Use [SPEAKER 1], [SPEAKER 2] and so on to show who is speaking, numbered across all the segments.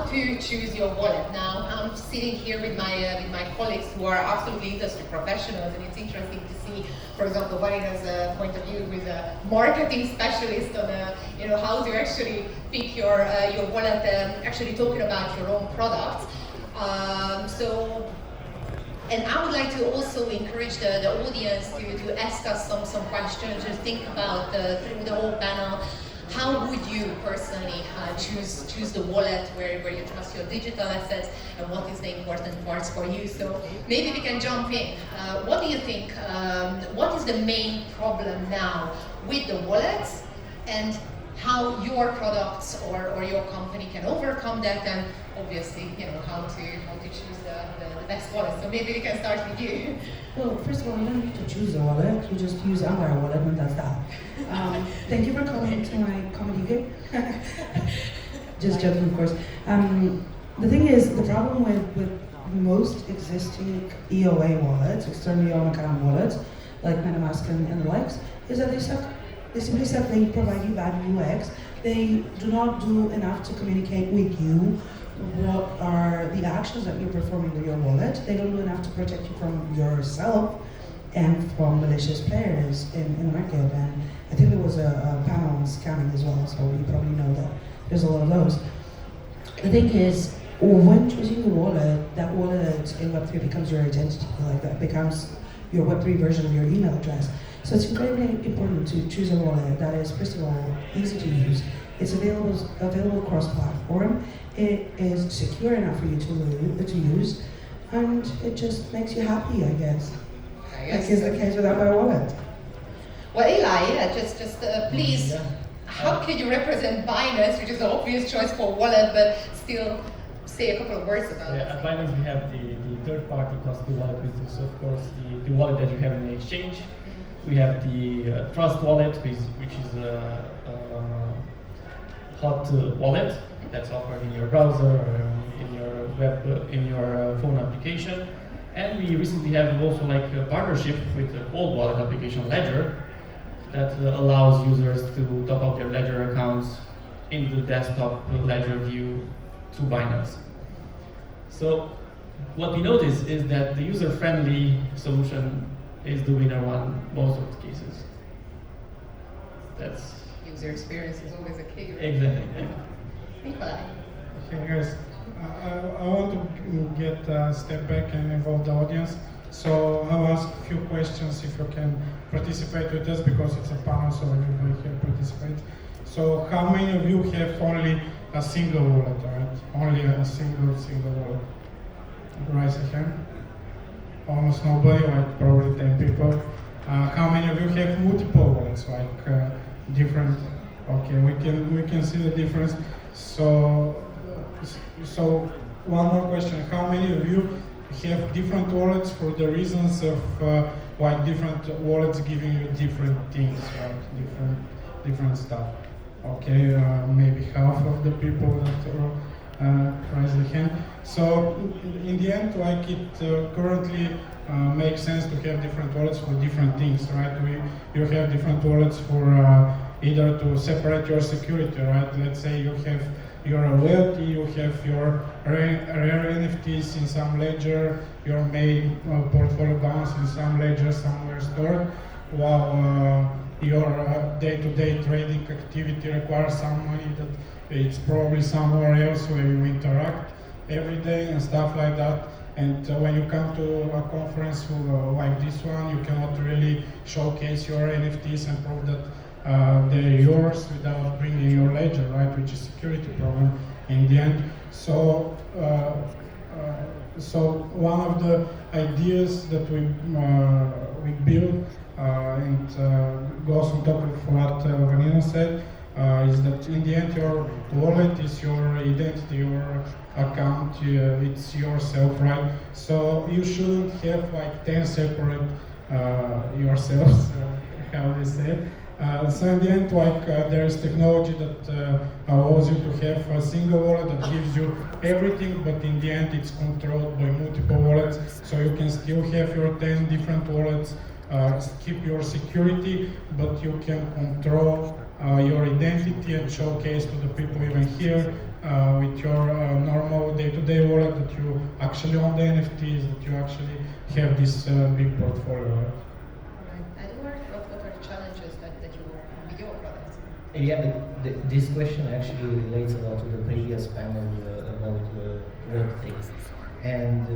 [SPEAKER 1] to choose your wallet. Now, I'm sitting here with my colleagues who are absolutely industry professionals, and it's interesting to see, for example, Vanina's point of view with a marketing specialist on how to actually pick your wallet, actually talking about your own products. And I would like to also encourage the audience to ask us some questions, to think about through the whole panel. How would you personally choose the wallet where you trust your digital assets, and what is the important parts for you? So maybe we can jump in. What do you think? What is the main problem now with the wallets, and how your products or your company can overcome that, and obviously, how to choose the best wallet. So maybe we can start with you.
[SPEAKER 2] Well, first of all, you don't need to choose a wallet. You just use Ambire wallet, and that's that. Thank you for coming to my comedy gig. Just joking, of course. The thing is, the problem with most existing EOA wallets, externally owned account wallets, like MetaMask and the likes, is that they suck. They simply suck. They provide you bad UX. They do not do enough to communicate with you what are the actions that you're performing with your wallet. They don't do enough to protect you from yourself and from malicious players in the market. And I think there was a panel on scamming as well, so you probably know that there's a lot of those. The thing is, when choosing the wallet, that wallet in Web3 becomes your identity, like that becomes your Web3 version of your email address. So it's incredibly important to choose a wallet that is, first of all, easy to use. It's available cross-platform. It is secure enough for you to use, and it just makes you happy, I guess. Like is the case with Ambire wallet.
[SPEAKER 1] Well, Ilie, just please, how can you represent Binance, which is the obvious choice for wallet, but still say a couple of words about it?
[SPEAKER 3] At Binance we have the third-party custody wallet, which is of course the wallet that you have in the exchange. We have the Trust wallet, which is a hot wallet that's offered in your browser or in your web, in your phone application. And we recently have also like a partnership with the cold wallet application Ledger that allows users to top up their Ledger accounts in the desktop Ledger view to Binance. So what we notice is that the user-friendly solution is the winner one most of the cases. That's
[SPEAKER 1] user experience is always a key. Right?
[SPEAKER 3] Exactly.
[SPEAKER 1] Nikolay.
[SPEAKER 4] Okay, guys, I want to get a step back and involve the audience. So I'll ask a few questions if you can participate with us, because it's a panel, so everybody can participate. So how many of you have only a single wallet, right? Only a single wallet? Raise a hand. Almost nobody, like probably 10 people. How many of you have multiple wallets, like different? Okay, we can see the difference. So one more question: how many of you have different wallets for the reasons of like different wallets giving you different things, right? Different stuff. Okay, maybe half of the people that raise the hand. So in the end, like it currently makes sense to have different wallets for different things, right? You have different wallets for either to separate your security, right? Let's say you have your loyalty, you have your rare NFTs in some ledger, your main portfolio balance in some ledger somewhere stored, while your day-to-day trading activity requires some money that it's probably somewhere else where you interact every day and stuff like that. And when you come to a conference like this one, you cannot really showcase your NFTs and prove that they're yours without bringing your ledger, right? Which is a security problem in the end. So, so one of the ideas that we build and goes on top of what Vanina said is that in the end your wallet is your identity, your account, it's yourself, right? So you shouldn't have like 10 separate yourselves, how they say it. So in the end, like there is technology that allows you to have a single wallet that gives you everything, but in the end it's controlled by multiple wallets, so you can still have your 10 different wallets, keep your security, but you can control your identity and showcase to the people even here with your normal day wallet, that you actually own the NFTs, that you actually have this big portfolio. Right?
[SPEAKER 1] Eduard, what are the challenges that you with your products?
[SPEAKER 5] Yeah, this question actually relates a lot to the previous panel about Web3. And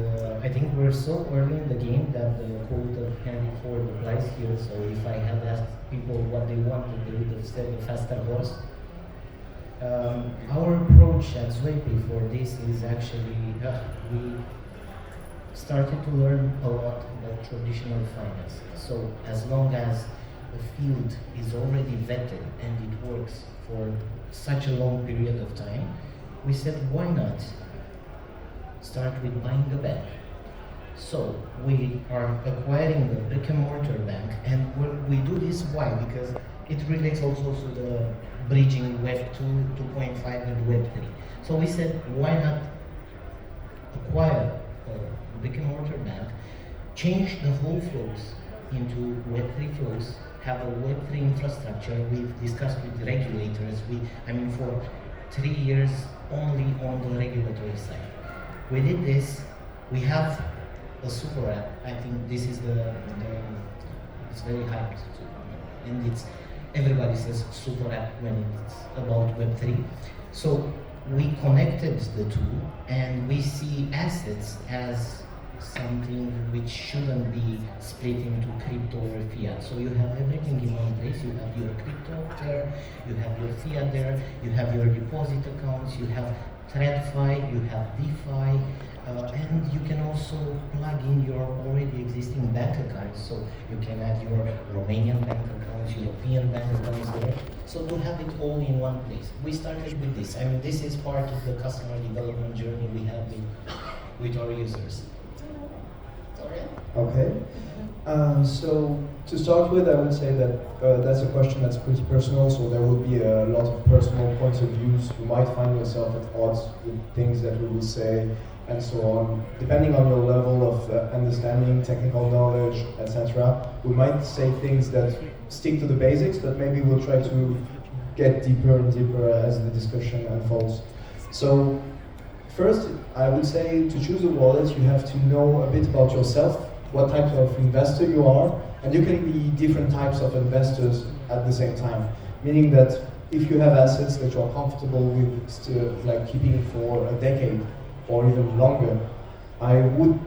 [SPEAKER 5] I think we're so early in the game that the quote of Henry Ford applies here. So if I had asked people what they wanted, they would have said a faster horse. Our approach at ZoidPay for this is actually, we started to learn a lot about traditional finance. So as long as the field is already vetted and it works for such a long period of time, we said, why not start with buying a bank? So we are acquiring a brick and mortar bank, and we do this why? Because it relates also to the bridging Web 2, 2.5 and Web 3. So we said, why not acquire a brick and mortar bank, change the whole flows into Web 3 flows, have a Web 3 infrastructure. We've discussed with the regulators. For 3 years only on the regulatory side. We did this. We have a super app. I think this is it's very hyped, and everybody says super app when it's about Web3. So we connected the two, and we see assets as something which shouldn't be split into crypto or fiat. So you have everything in one place. You have your crypto there, you have your fiat there, you have your deposit accounts, you have TradFi, you have DeFi, and you can also plug in your already existing bank accounts. So you can add your Romanian bank accounts, European bank accounts there. So to have it all in one place. We started with this. This is part of the customer development journey we have with our users.
[SPEAKER 1] Dorian?
[SPEAKER 6] Okay. So to start with, I would say that that's a question that's pretty personal, so there will be a lot of personal points of views. You might find yourself at odds with things that we will say and so on. Depending on your level of understanding, technical knowledge, etc., we might say things that stick to the basics, but maybe we'll try to get deeper and deeper as the discussion unfolds. So first, I would say to choose a wallet, you have to know a bit about yourself, what type of investor you are, and you can be different types of investors at the same time. Meaning that if you have assets that you're comfortable with still, like keeping for a decade or even longer, I would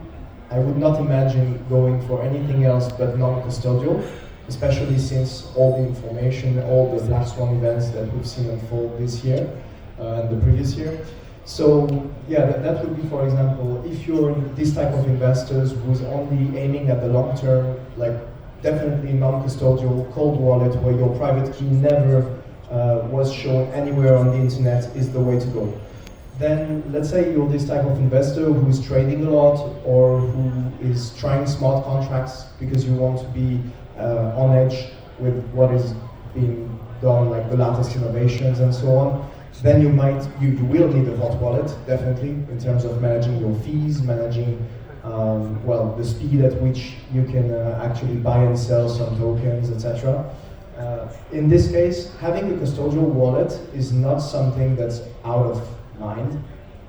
[SPEAKER 6] not imagine going for anything else but non-custodial, especially since all the information, all the black swan events that we've seen unfold this year and the previous year. So yeah, that would be, for example, if you're this type of investors who's only aiming at the long term, like definitely non-custodial, cold wallet, where your private key never was shown anywhere on the internet is the way to go. Then let's say you're this type of investor who is trading a lot or who is trying smart contracts because you want to be on edge with what is being done, like the latest innovations and so on. Then you will need a hot wallet, definitely, in terms of managing your fees, managing, the speed at which you can actually buy and sell some tokens, etc. In this case, having a custodial wallet is not something that's out of mind.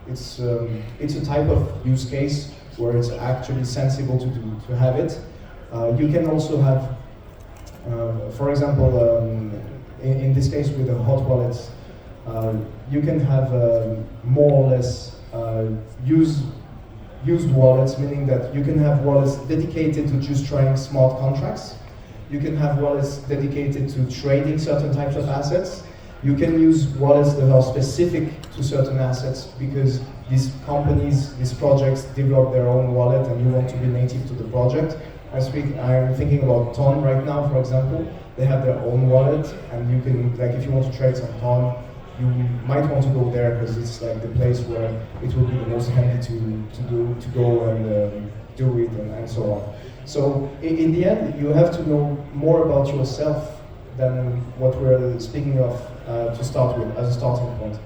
[SPEAKER 6] It's a type of use case where it's actually sensible to have it. You can also have, for example, in this case with a hot wallet, you can have more or less used wallets, meaning that you can have wallets dedicated to just trying smart contracts. You can have wallets dedicated to trading certain types of assets. You can use wallets that are specific to certain assets because these companies, these projects develop their own wallet and you want to be native to the project. I'm thinking about Ton right now, for example. They have their own wallet and you can, like if you want to trade some Ton, you might want to go there because it's like the place where it will be the most handy to go and do it and so on. So in the end, you have to know more about yourself than what we're speaking of to start with as a starting point.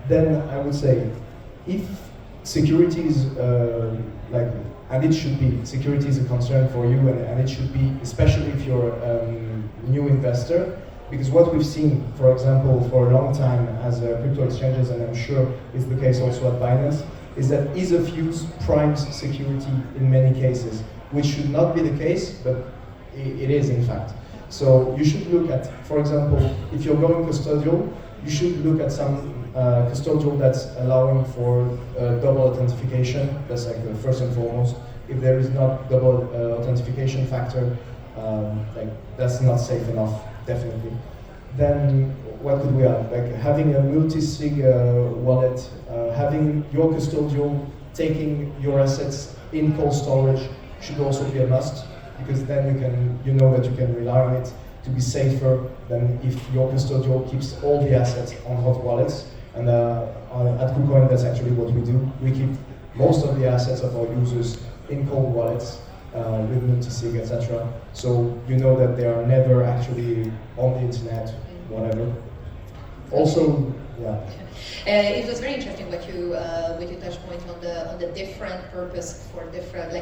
[SPEAKER 6] Then I would say, if security is and it should be, security is a concern for you, and it should be, especially if you're a new investor, because what we've seen, for example, for a long time as crypto exchanges, and I'm sure is the case also at Binance, is that ease of use primes security in many cases, which should not be the case, but it is in fact. So you should look at, for example, if you're going custodial, you should look at some custodial that's allowing for double authentication. That's like the first and foremost. If there is not double authentication factor, like that's not safe enough, definitely. Then what could we have? Like having a multi-sig wallet, having your custodial taking your assets in cold storage should also be a must, because then you know that you can rely on it to be safer than if your custodial keeps all the assets on hot wallets. And at KuCoin, that's actually what we do. We keep most of the assets of our users in cold wallets with multi-sig, etc. So you know that they are never actually on the internet, whatever. Also, yeah.
[SPEAKER 1] It was very interesting what you touched point on the different purpose for different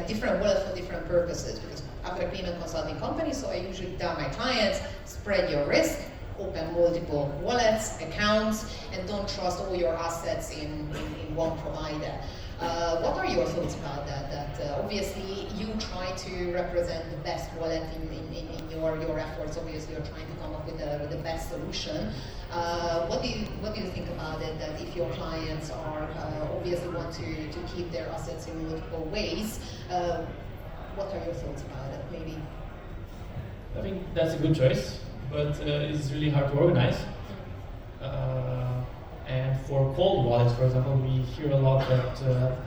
[SPEAKER 1] wallets for different purposes. Because I'm a payment consulting company, so I usually tell my clients, spread your risk, open multiple wallets, accounts, and don't trust all your assets in one provider. What are your thoughts about that? That obviously you try to represent the best wallet in your efforts. Obviously, you're trying to come up with the best solution. What do you think about it? That if your clients are obviously want to keep their assets in multiple ways, what are your thoughts about it? Maybe.
[SPEAKER 3] I think that's a good choice, but it's really hard to organize. And for cold wallets, for example, we hear a lot that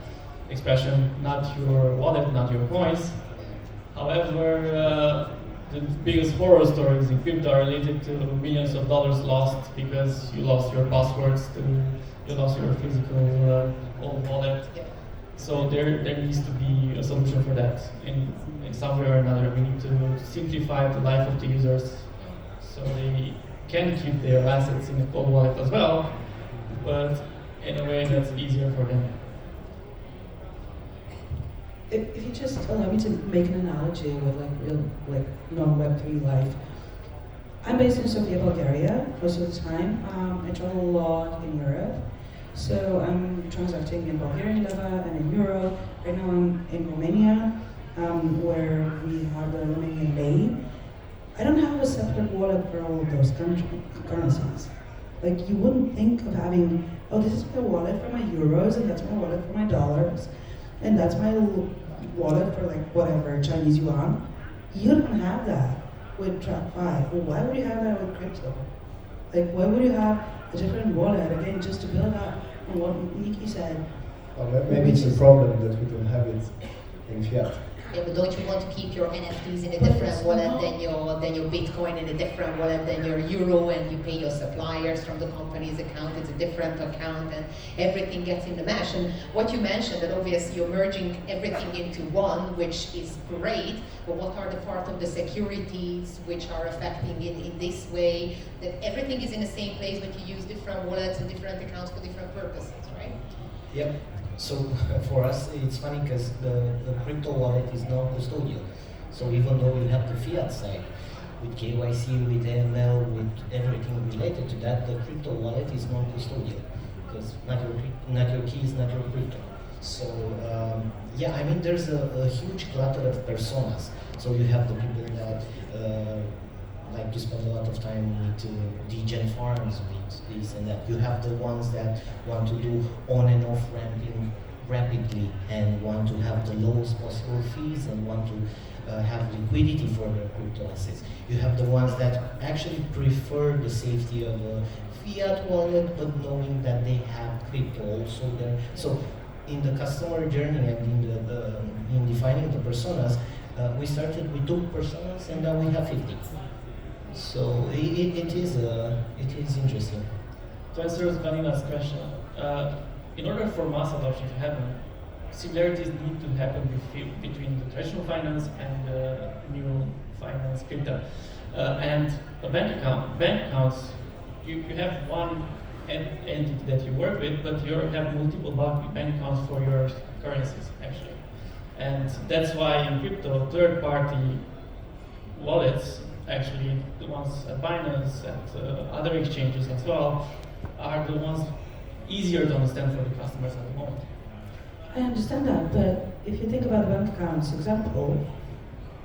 [SPEAKER 3] expression, not your wallet, not your coins. However, the biggest horror stories in crypto are related to millions of dollars lost because you lost your passwords, you lost your physical cold wallet. So there needs to be a solution for that in some way or another. We need to simplify the life of the users so they can keep their assets in a cold wallet as well, but in a way that's easier for them.
[SPEAKER 2] If you just allow me to make an analogy with real non-Web3 life. I'm based in Sofia, Bulgaria most of the time. I travel a lot in Europe. So I'm transacting in Bulgarian leva and in euro. Right now I'm in Romania, where we have the Romanian lei. I don't have a separate wallet for all of those currencies. Like, you wouldn't think of having, oh, this is my wallet for my euros, and that's my wallet for my dollars, and that's my wallet for like whatever, Chinese yuan. You don't have that with TradFi. Well, why would you have that with crypto? Like, why would you have a different wallet, again, just to build up on what Niki said?
[SPEAKER 6] Well, maybe it's a problem that we don't have it in fiat.
[SPEAKER 1] Yeah, but don't you want to keep your NFTs in a different wallet than your Bitcoin in a different wallet than your euro, and you pay your suppliers from the company's account? It's a different account, and everything gets in the mesh. And what you mentioned, that obviously you're merging everything into one, which is great, but what are the part of the securities which are affecting in this way, that everything is in the same place, but you use different wallets and different accounts for different purposes, right?
[SPEAKER 5] Yep. So for us, it's funny because the crypto wallet is non-custodial. So even though you have the fiat side, with KYC, with AML, with everything related to that, the crypto wallet is non-custodial because not your keys, not your crypto. So yeah, I mean, there's a huge clutter of personas. So you have the people that like to spend a lot of time with degen farms, with this and that. You have the ones that want to do on and off ramping rapidly and want to have the lowest possible fees and want to have liquidity for their crypto assets. You have the ones that actually prefer the safety of a fiat wallet, but knowing that they have crypto also there. So in the customer journey and in defining the personas, we started with 2 personas and now we have 50. So it is interesting.
[SPEAKER 3] To answer Vanina's question, in order for mass adoption to happen, similarities need to happen between the traditional finance and new finance, crypto. And a bank accounts, you have one entity that you work with, but you have multiple bank accounts for your currencies, actually. And that's why in crypto, third-party wallets, actually the ones at Binance, at other exchanges as well, are the ones easier to understand for the customers at the moment.
[SPEAKER 2] I understand that, but if you think about the bank accounts example,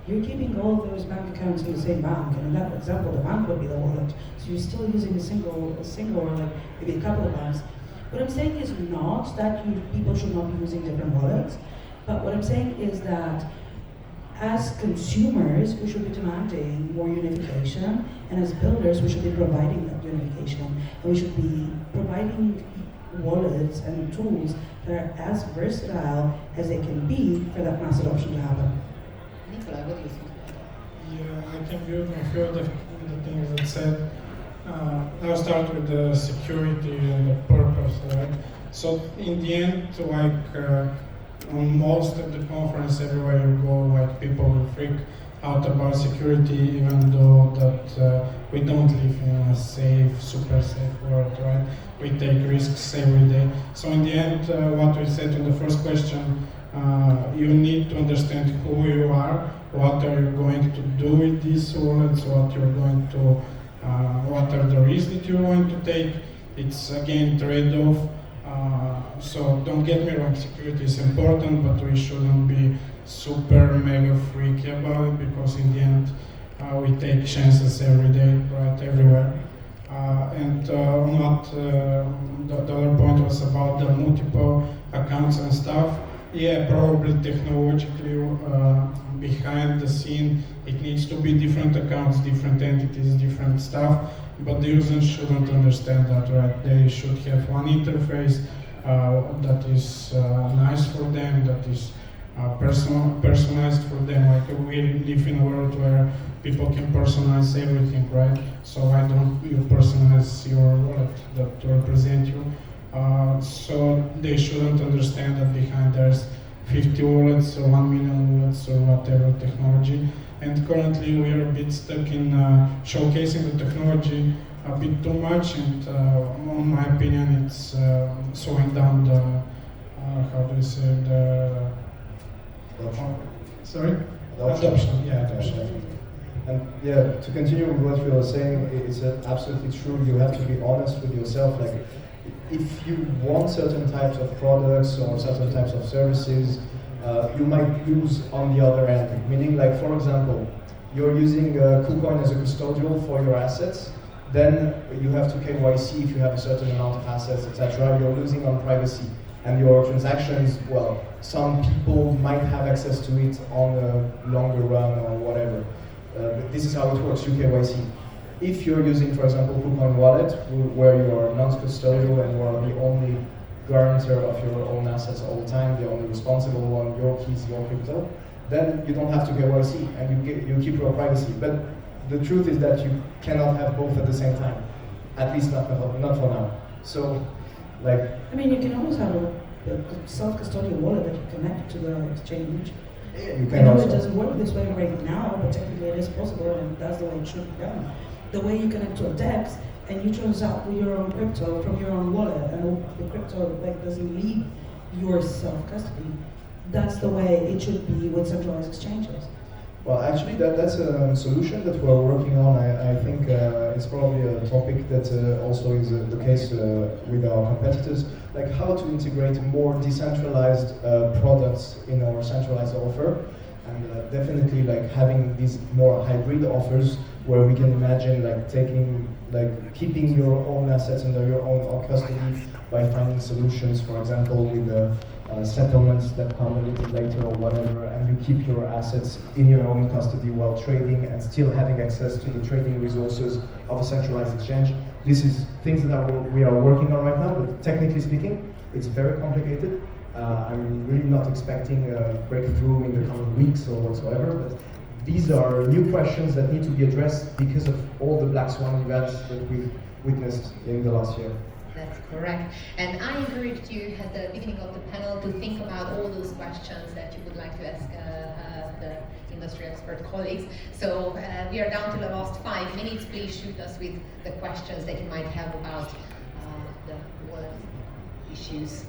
[SPEAKER 2] you're keeping all those bank accounts in the same bank, and in that example, the bank would be the wallet. So you're still using a single, or like maybe a couple of banks. What I'm saying is not that people should not be using different wallets, but what I'm saying is that as consumers, we should be demanding more unification, and as builders, we should be providing that unification, and we should be providing wallets and tools that are as versatile as they can be for that mass adoption to happen.
[SPEAKER 1] Nikolay, what do you think about that?
[SPEAKER 4] Yeah, I can build on a few of the things that said. I'll start with the security and the purpose, right? So in the end, on most of the conference, everywhere you go, like people will freak out about security, even though that we don't live in a safe, super safe world, right? We take risks every day. So in the end, what we said in the first question, you need to understand who you are, what are you going to do with these wallets, what are the risks that you're going to take. It's again trade-off. So don't get me wrong, security is important, but we shouldn't be super mega freaky about it, because in the end we take chances every day, right, everywhere. The other point was about the multiple accounts and stuff. Yeah, probably technologically behind the scene, it needs to be different accounts, different entities, different stuff, but the users shouldn't understand that, right? They should have one interface that is nice for them, that is personalized for them. Like we live in a world where people can personalize everything, right? So why don't you personalize your wallet that represent you? So they shouldn't understand that behind there's 50 wallets or 1 million wallets or whatever technology. And currently we are a bit stuck in showcasing the technology a bit too much, and in my opinion it's slowing down the, how do you say, the... Sorry? Adoption. Yeah, adoption.
[SPEAKER 6] And yeah, to continue with what you were saying, it's absolutely true. You have to be honest with yourself. Like, if you want certain types of products or certain types of services, you might lose on the other end. Meaning, like, for example, you're using KuCoin as a custodial for your assets, then you have to KYC if you have a certain amount of assets, etc. You're losing on privacy. And your transactions, well, some people might have access to it on a longer run or whatever. This is how it works, you KYC. If you're using, for example, KuCoin wallet, where you are non-custodial and you are the only guarantor of your own assets all the time, the only responsible one, your keys, your crypto, then you don't have to KYC and you keep your privacy. But the truth is that you cannot have both at the same time, at least not for now. So, like...
[SPEAKER 2] I mean, you can always have a self-custodial wallet that you connect to the exchange.
[SPEAKER 6] Yeah, you
[SPEAKER 2] I
[SPEAKER 6] can
[SPEAKER 2] know
[SPEAKER 6] also...
[SPEAKER 2] it doesn't work this way right now, but technically it is possible, and that's the way it should be done. The way you connect to a DEX and you transact with your own crypto from your own wallet, and the crypto doesn't leave your self-custody. That's the way it should be with centralized exchanges.
[SPEAKER 6] Well, actually, that's a solution that we're working on. I think it's probably a topic that also is the case with our competitors, like how to integrate more decentralized products in our centralized offer, and definitely like having these more hybrid offers where we can imagine keeping your own assets under your own custody by finding solutions, for example, with the settlements that come a little later or whatever, and you keep your assets in your own custody while trading and still having access to the trading resources of a centralized exchange. This is things that we are working on right now, but technically speaking, it's very complicated. I'm really not expecting a breakthrough in the coming weeks or whatsoever, but these are new questions that need to be addressed because of all the black swan events that we've witnessed in the last year.
[SPEAKER 1] That's correct. And I encouraged you at the beginning of the panel to think about all those questions that you would like to ask the industry expert colleagues. So we are down to the last 5 minutes. Please shoot us with the questions that you might have about the wallet issues.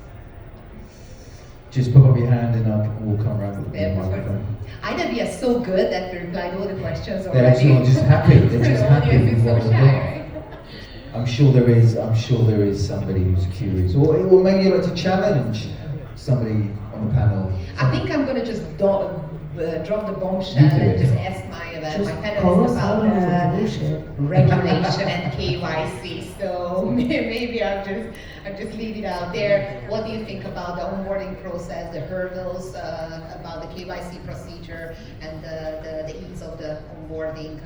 [SPEAKER 7] Just put up your hand and we'll come around with the microphone.
[SPEAKER 1] Either we are so good that we replied all the questions already.
[SPEAKER 7] They're actually just happy. They're just happy with what
[SPEAKER 1] so
[SPEAKER 7] we're
[SPEAKER 1] shy,
[SPEAKER 7] doing. I'm sure there is somebody who's curious, or maybe you'd like to challenge somebody on on the panel.
[SPEAKER 1] I think I'm going to just drop the bombshell
[SPEAKER 7] You do
[SPEAKER 1] and
[SPEAKER 7] it.
[SPEAKER 1] just ask my panelists about regulation and KYC. So maybe I'll just leave it out there. What do you think about the onboarding process, the hurdles, about the KYC procedure, and the ease of the onboarding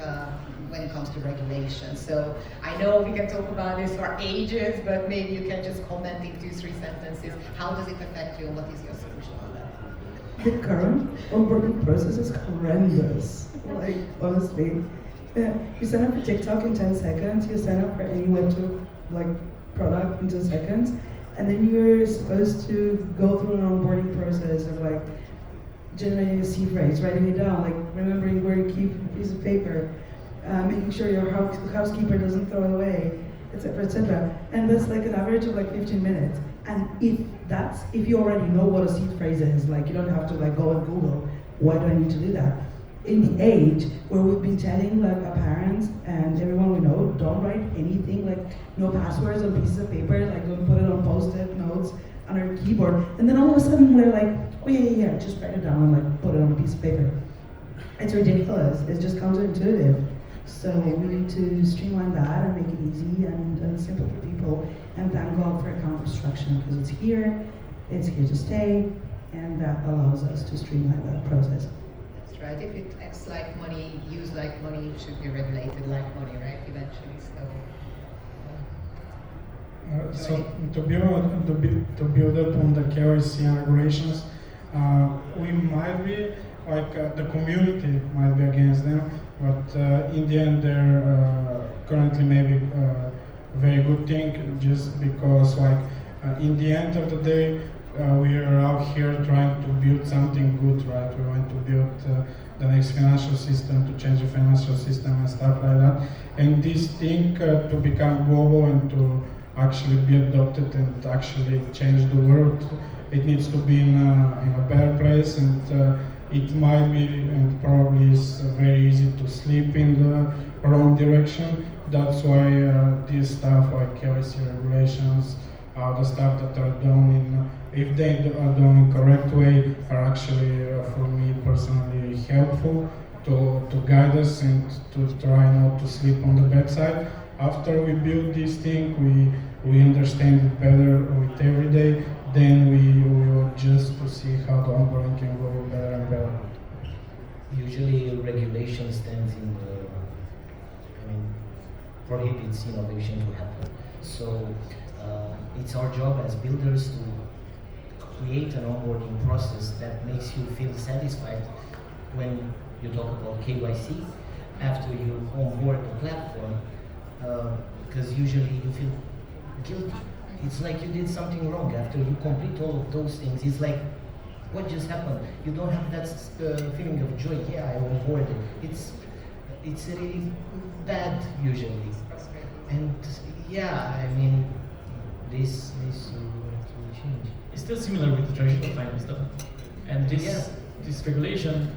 [SPEAKER 1] when it comes to regulation? So I know we can talk about this for ages, but maybe you can just comment in 2-3 sentences. How does it affect you, and what is your solution on that?
[SPEAKER 2] The current onboarding process is horrendous. Like, honestly. You sign up for TikTok in 10 seconds, you sign up for any web product in 2 seconds, and then you're supposed to go through an onboarding process of like generating a C phrase, writing it down, like remembering where you keep a piece of paper, making sure your housekeeper doesn't throw it away, etc., etc. And that's like an average of like 15 minutes. And if you already know what a seed phrase is, like you don't have to like go and Google, why do I need to do that? In the age where we've been telling like our parents and everyone we know, don't write anything, like no passwords on pieces of paper, like don't put it on post-it notes on our keyboard. And then all of a sudden we're like, oh yeah, just write it down and like put it on a piece of paper. It's ridiculous, it's just counterintuitive. So we need to streamline that and make it easy and simple for people. And thank God for account restriction, because it's here to stay, and that allows us to streamline that process.
[SPEAKER 1] That's right. If it acts like money, used like money, it should be regulated like money, right? Eventually.
[SPEAKER 4] So to build up on the KYC and regulations, we might be the community might be against them, but in the end they're currently maybe a very good thing, just because in the end of the day we are out here trying to build something good, right? We want to build the next financial system, to change the financial system and stuff like that. And this thing to become global and to actually be adopted and actually change the world, it needs to be in a better place, and it might be and probably is very easy to slip in the wrong direction. That's why this stuff like KYC regulations, the stuff that are done if they are done in correct way, are actually for me personally helpful to guide us and to try not to slip on the bad side. After we build this thing, we understand it better with every day, then we will just to see how the onboarding can go better and better.
[SPEAKER 5] Usually regulation stands in prohibits innovation to happen. So it's our job as builders to create an onboarding process that makes you feel satisfied when you talk about KYC after you onboard the platform, because usually you feel guilty. It's like you did something wrong. After you complete all of those things, it's like, what just happened? You don't have that feeling of joy. Yeah, I onboarded. It's really bad usually. And yeah, this will change.
[SPEAKER 3] It's still similar with the traditional finance though. And this regulation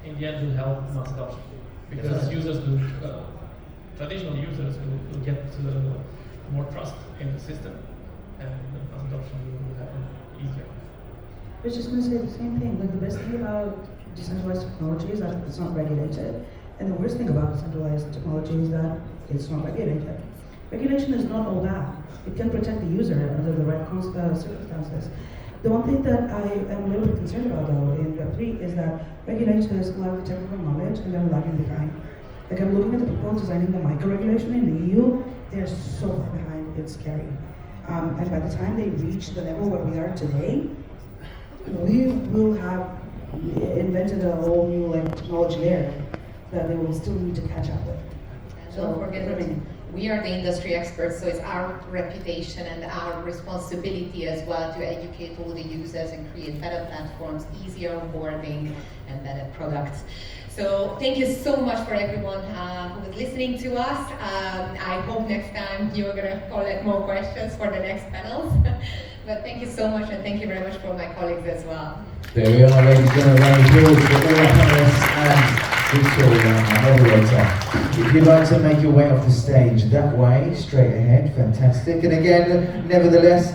[SPEAKER 3] in the end will help mass adoption. Because traditional users will get more trust in the system, and mass adoption will happen easier.
[SPEAKER 2] I was just going to say the same thing. Like, the best thing about decentralized technology is that it's not regulated, and the worst thing about decentralized technology is that it's not regulated. Regulation is not all bad. It can protect the user under the right circumstances. The one thing that I am a little bit concerned about, though, in Web3 is that regulators lack the technical knowledge and they're lagging behind. Like, I'm looking at the people designing the micro-regulation in the EU, they're so far behind, it's scary. And by the time they reach the level where we are today, we will have invented a whole new technology layer that they will still need to catch up with.
[SPEAKER 1] And don't forget that we are the industry experts, so it's our reputation and our responsibility as well to educate all the users and create better platforms, easier onboarding, and better products. So thank you so much for everyone who was listening to us. I hope next time you're going to collect more questions for the next panels. But thank you so much, and thank you very much for my colleagues as well.
[SPEAKER 7] There we are, ladies and gentlemen. Round of applause for all our panelists and Victoria, our moderator. If you'd like to make your way off the stage that way, straight ahead, fantastic. And again, nevertheless,